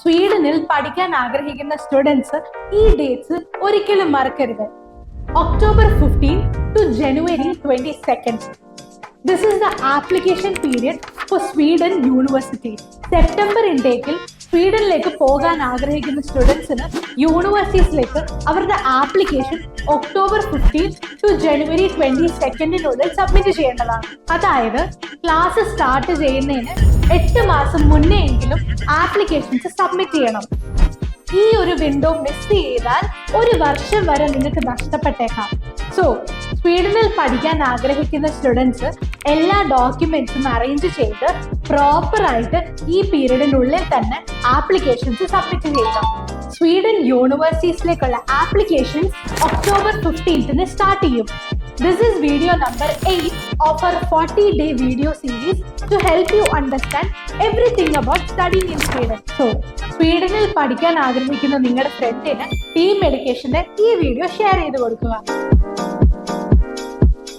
സ്വീഡനിൽ പഠിക്കാൻ ആഗ്രഹിക്കുന്ന സ്റ്റുഡൻസ് ഈ ഡേറ്റ്സ് ഒരിക്കലും മറക്കരുത്. October 15 to January 22nd. This is the application period for Sweden University. September ഇൻടേക്കിൽ സ്വീഡനിലേക്ക് പോകാൻ ആഗ്രഹിക്കുന്ന സ്റ്റുഡൻസിന് യൂണിവേഴ്സിറ്റീസിലേക്ക് അവരുടെ application October 15 to January 22nd submit ചെയ്യേണ്ടതാണ്. അതായത് ക്ലാസ് സ്റ്റാർട്ട് ചെയ്യുന്നതിന് 8 മാസം മുന്നേ എങ്കിലും ആപ്ലിക്കേഷൻസ് സബ്മിറ്റ് ചെയ്യണം. ഈ ഒരു വിൻഡോ മിസ് ചെയ്താൽ 1 വർഷം വരെ നിങ്ങൾക്ക് നഷ്ടപ്പെട്ടേക്കാം. സോ സ്വീഡനിൽ പഠിക്കാൻ ആഗ്രഹിക്കുന്ന സ്റ്റുഡൻസ് എല്ലാ ഡോക്യുമെന്റ്സും അറേഞ്ച് ചെയ്ത് പ്രോപ്പറായിട്ട് ഈ പീരീഡിനുള്ളിൽ തന്നെ ആപ്ലിക്കേഷൻസ് സബ്മിറ്റ് ചെയ്യണം. സ്വീഡൻ യൂണിവേഴ്സിറ്റീസിലേക്കുള്ള ആപ്ലിക്കേഷൻസ് October 15 സ്റ്റാർട്ട് ചെയ്യും. This is video number 8 of our 40-day video series to help you understand everything about studying in Sweden. So, സ്വീഡനിൽ പഠിക്കാൻ ആഗ്രഹിക്കുന്ന നിങ്ങളുടെ ഫ്രണ്ടിന് ടീം എഡ്യൂക്കേഷന്റെ ഈ വീഡിയോ ഷെയർ ചെയ്ത് കൊടുക്കുക.